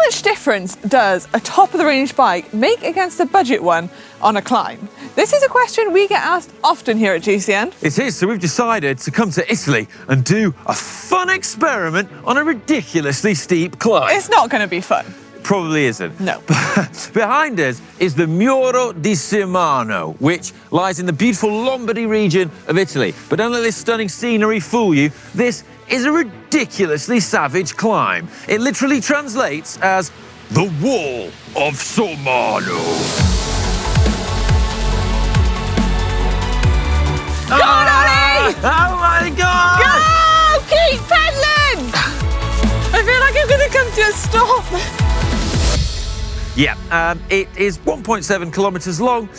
much difference does a top-of-the-range bike make against a budget one on a climb? This is a question we get asked often here at GCN. It is, so we've decided to come to Italy and do a fun experiment on a ridiculously steep climb. It's not going to be fun. Probably isn't. No. Behind us is the Muro di Sormano, which lies in the beautiful Lombardy region of Italy. But don't let this stunning scenery fool you. This is a ridiculously savage climb. It literally translates as the Wall of Sormano. Go on, Ollie! Oh my God! Go! Keep pedaling! I feel like I'm going to come to a stop. Yeah, it is 1.7 kilometres long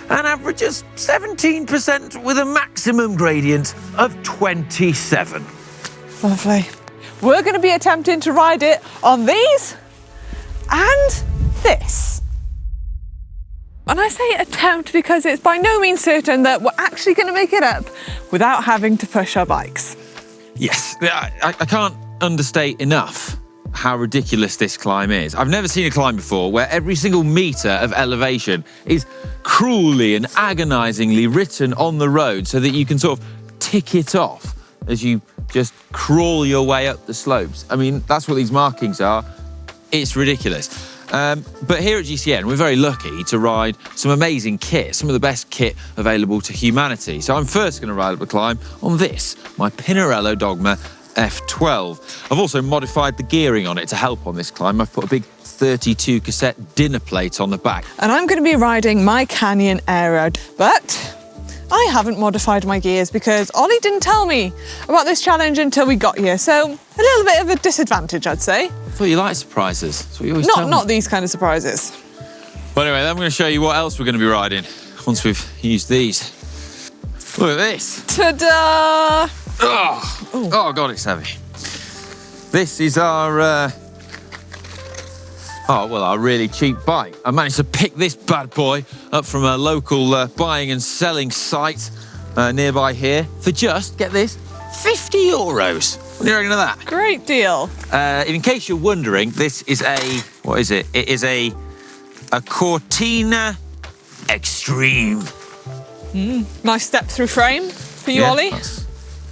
and averages 17% with a maximum gradient of 27. Lovely. We're going to be attempting to ride it on these and this. And I say attempt because it's by no means certain that we're actually going to make it up without having to push our bikes. Yes, I can't understate enough how ridiculous this climb is. I've never seen a climb before where every single metre of elevation is cruelly and agonisingly written on the road so that you can sort of tick it off as you just crawl your way up the slopes. I mean, that's what these markings are. It's ridiculous. But here at GCN, we're very lucky to ride some amazing kit, some of the best kit available to humanity. So I'm first going to ride up a climb on this, my Pinarello Dogma F12. I've also modified the gearing on it to help on this climb. I've put a big 32 cassette dinner plate on the back. And I'm going to be riding my Canyon Aero, but I haven't modified my gears because Ollie didn't tell me about this challenge until we got here, so a little bit of a disadvantage, I'd say. I thought you liked surprises. That's what you always tell me. Not these kind of surprises. Well, anyway, I'm going to show you what else we're going to be riding once we've used these. Look at this. Ta-da! Oh, God, it's heavy. This is our, our really cheap bike. I managed to pick this bad boy up from a local buying and selling site nearby here for just, get this, €50. What do you reckon of that? Great deal. In case you're wondering, this is what is it? It is a Cortina Extreme. Nice step through frame for you, Ollie.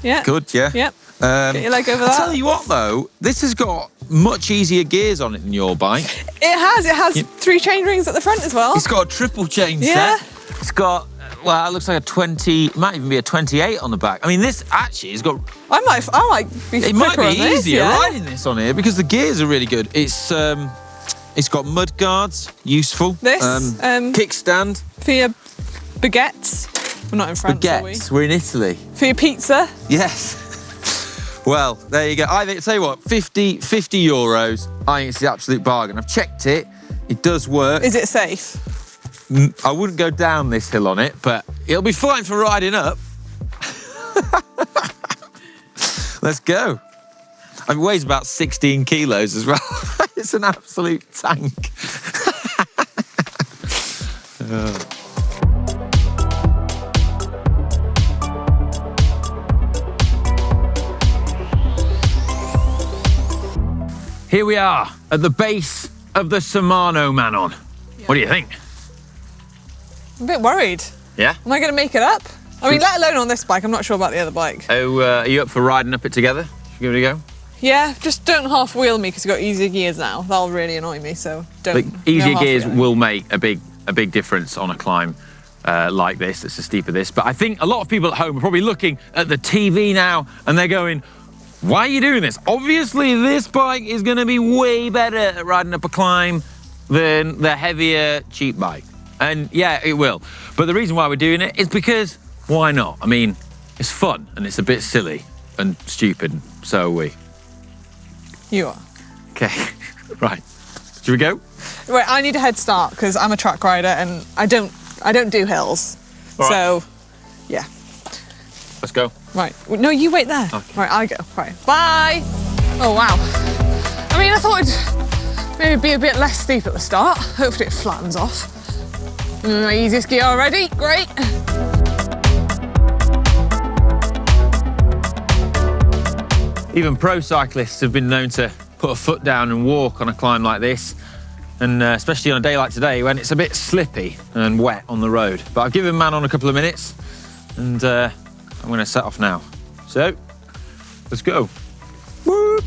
Yeah. Good, yeah. Yep. Get your leg over that. I'll tell you what, though, this has got much easier gears on it than your bike. It has 3 chain rings at the front as well. It's got a triple chain set. It's got, well, it looks like a 20, might even be a 28 on the back. I mean, this actually has got... I might be It might be easier riding this on here because the gears are really good. It's got mud guards, useful. This, kickstand. For your baguettes. We're not in France, baguettes. Are we? We're in Italy. For your pizza. Yes. Well, there you go. I think, tell you what, €50. I think it's the absolute bargain. I've checked it. It does work. Is it safe? I wouldn't go down this hill on it, but it'll be fine for riding up. Let's go. It weighs about 16 kilos as well. It's an absolute tank. Here we are at the base of the Sormano Manon. Yeah. What do you think? I'm a bit worried. Yeah? Am I going to make it up? I mean, let alone on this bike. I'm not sure about the other bike. Oh, are you up for riding up it together? Should we give it a go? Yeah, just don't half wheel me because you've got easier gears now. That'll really annoy me, so don't. But easier gears will make a big difference on a climb like this. It's a steeper this. But I think a lot of people at home are probably looking at the TV now and they're going, why are you doing this? Obviously, this bike is going to be way better at riding up a climb than the heavier, cheap bike. And yeah, it will. But the reason why we're doing it is because why not? I mean, it's fun and it's a bit silly and stupid. So are we. You are. Okay, right. Should we go? Right, I need a head start because I'm a track rider and I don't do hills. All right. So, yeah. Let's go. Right. No, you wait there. Okay. Right, I go. Right. Bye. Oh, wow. I mean, I thought it'd maybe be a bit less steep at the start. Hopefully it flattens off. My easiest gear already. Great. Even pro cyclists have been known to put a foot down and walk on a climb like this. And especially on a day like today when it's a bit slippy and wet on the road. But I've given Manon a couple of minutes and I'm going to set off now. So, let's go. Woo!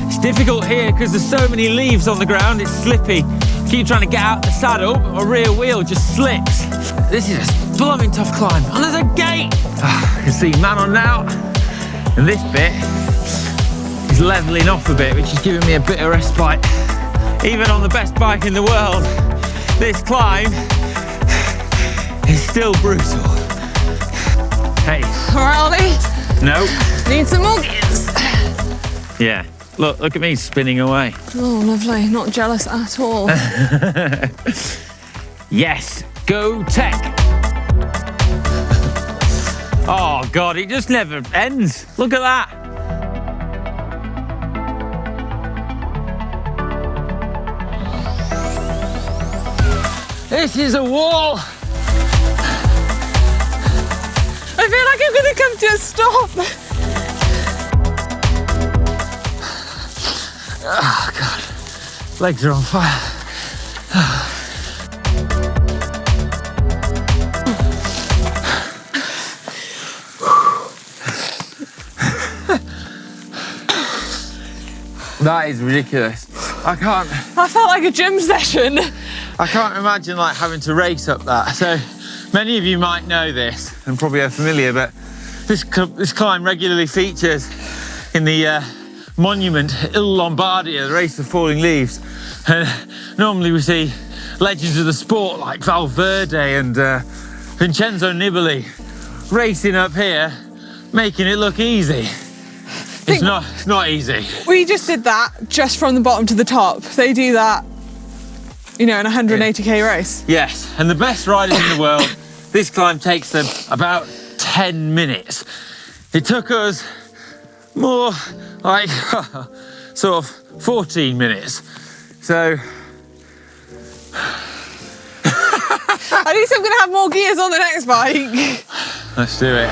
It's difficult here because there's so many leaves on the ground, it's slippy. Keep trying to get out the saddle, but my rear wheel just slips. This is a blooming tough climb. And there's a gate! I can see Manon now. And this bit is levelling off a bit, which is giving me a bit of respite. Even on the best bike in the world, this climb is still brutal. Hey. All right, Ollie. No. Need some more gears. Yeah. Look at me spinning away. Oh, lovely. Not jealous at all. Yes. Go tech. Oh, God, it just never ends. Look at that. This is a wall. I feel like I'm going to come to a stop. Oh, God. Legs are on fire. That is ridiculous. I felt like a gym session. I can't imagine like having to race up that. So many of you might know this and probably are familiar, but this climb regularly features in the monument Il Lombardia, the race of falling leaves. And normally we see legends of the sport like Valverde and Vincenzo Nibali racing up here, making it look easy. It's not easy. We just did that just from the bottom to the top. They do that, you know, in a 180k race. Yes, and the best riders in the world, this climb takes them about 10 minutes. It took us more like sort of 14 minutes. So at least I'm going to have more gears on the next bike. Let's do it.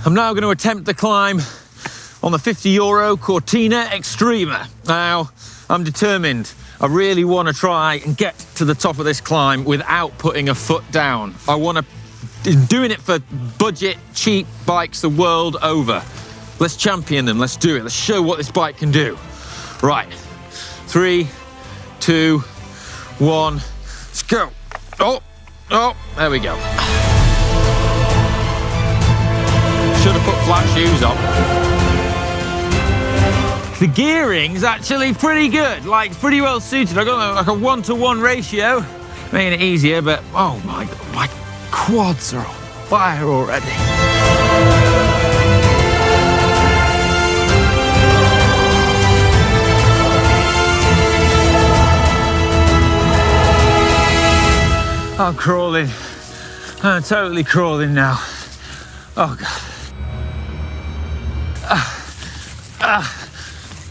I'm now going to attempt the climb on the €50 Cortina Extrema. Now, I'm determined. I really want to try and get to the top of this climb without putting a foot down. I want to doing it for budget, cheap bikes the world over. Let's champion them, let's do it. Let's show what this bike can do. Right, 3, 2, 1, let's go. Oh, there we go. Should have put flat shoes on. The gearing's actually pretty good, like it's pretty well suited. I got like a 1-to-1 ratio, making it easier, but oh my God, my quads are on fire already. I'm crawling. I'm totally crawling now. Oh God.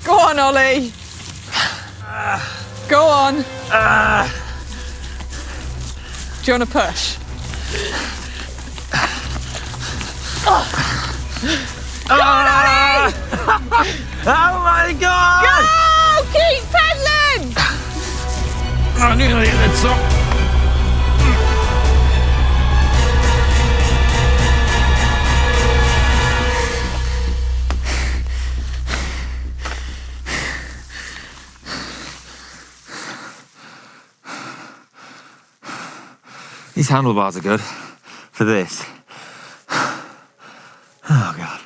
Go on, Ollie. Go on. Do you want to push? Go on, Ollie! Oh my God! Go! Keep pedaling! I'm nearly at the top. These handlebars are good for this. Oh God.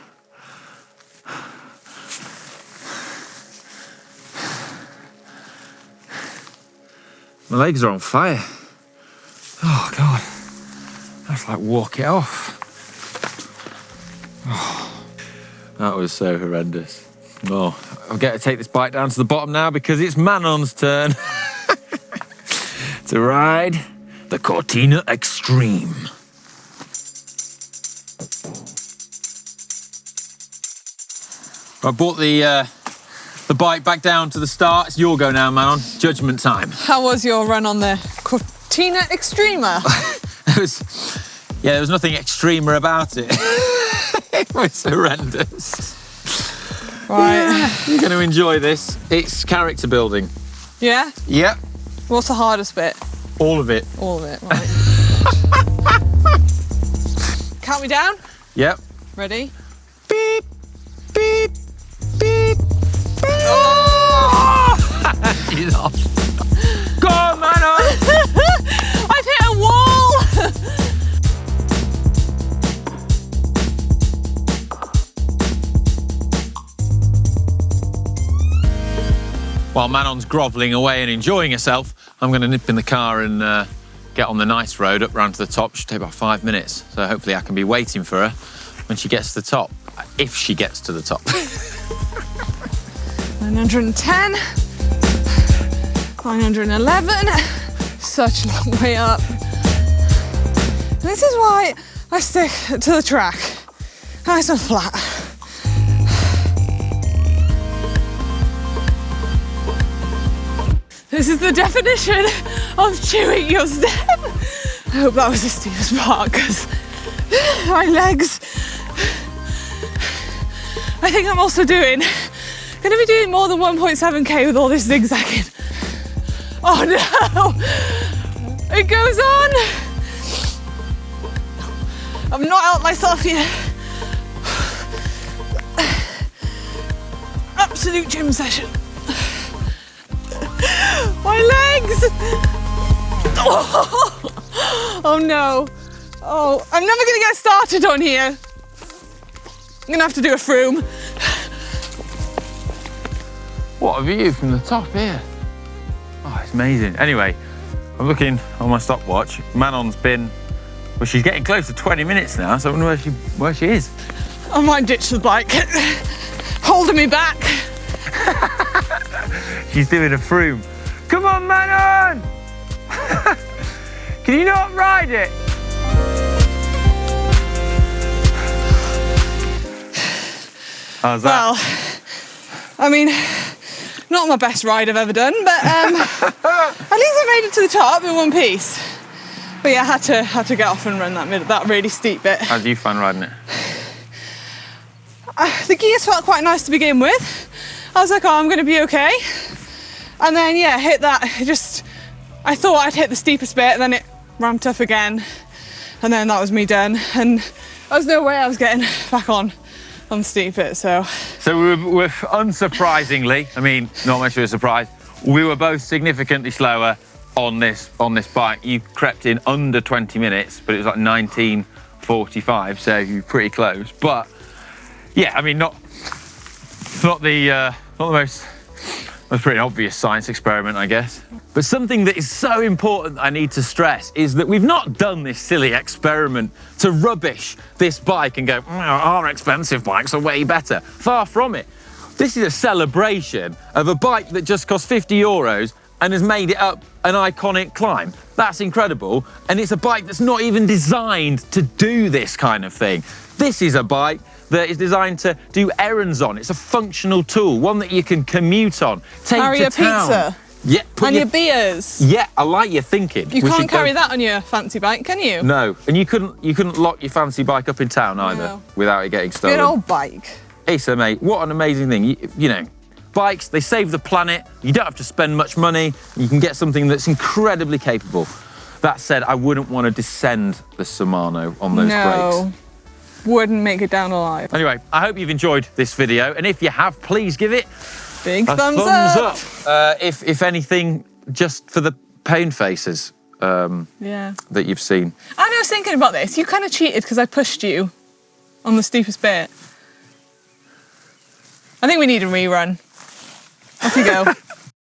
My legs are on fire. Oh God. I just like walk it off. Oh, that was so horrendous. Oh, I'll get to take this bike down to the bottom now because it's Manon's turn to ride the Cortina Extreme. I brought the bike back down to the start. It's your go now, Manon. Judgment time. How was your run on the Cortina Extrema? It there was nothing extremer about it. It was horrendous. Right. Yeah, you're going to enjoy this. It's character building. Yeah? Yep. What's the hardest bit? All of it. All of it, right. Count me down. Yep. Ready? Beep, beep, beep, beep. Oh! She's off. Go on, Manon! I've hit a wall! While Manon's grovelling away and enjoying herself, I'm going to nip in the car and get on the nice road up round to the top. Should take about 5 minutes, so hopefully I can be waiting for her when she gets to the top, if she gets to the top. 910, 911, such a long way up. This is why I stick to the track, nice and flat. This is the definition of chewing your step. I hope that was the steepest part, because my legs. I think I'm also going to be doing more than 1.7k with all this zigzagging. Oh no! It goes on! I've not helped myself yet. Absolute gym session. My legs! Oh no. Oh, I'm never gonna get started on here. I'm gonna have to do a froom. What a view from the top here. Oh, it's amazing. Anyway, I'm looking on my stopwatch. Manon's been, well, she's getting close to 20 minutes now, so I wonder where she is. I might ditch the bike. Holding me back. She's doing a froom. Come on, Manon! Can you not ride it? How's that? Well, I mean, not my best ride I've ever done, but at least I made it to the top in one piece. But yeah, I had to get off and run that really steep bit. How do you find riding it? The gears felt quite nice to begin with. I was like, oh, I'm going to be okay. And then, yeah, hit that. I thought I'd hit the steepest bit, and then it ramped up again. And then that was me done. And there was no way I was getting back on the steep bit, so. So we're unsurprisingly, I mean, not much of a surprise, we were both significantly slower on this bike. You crept in under 20 minutes, but it was like 19:45, so you're pretty close. But yeah, I mean, not the most pretty obvious science experiment, I guess. But something that is so important I need to stress is that we've not done this silly experiment to rubbish this bike and go, our expensive bikes are way better. Far from it. This is a celebration of a bike that just cost 50 euros and has made it up an iconic climb. That's incredible. And it's a bike that's not even designed to do this kind of thing. This is a bike that is designed to do errands on. It's a functional tool, one that you can commute on, take Carry to your town. pizza. Yeah, And your beers. Yeah, I like your thinking. You can't carry that on your fancy bike, can you? No, and you couldn't lock your fancy bike up in town either, No. without it getting stolen. Good old bike. It's amazing. What an amazing thing. You know, bikes, they save the planet. You don't have to spend much money. You can get something that's incredibly capable. That said, I wouldn't want to descend the Sormano on those brakes. Wouldn't make it down alive. Anyway, I hope you've enjoyed this video, and if you have, please give it Big a thumbs up. If anything, just for the pain faces that you've seen. And I was thinking about this. You kind of cheated because I pushed you on the steepest bit. I think we need a rerun. Off you go.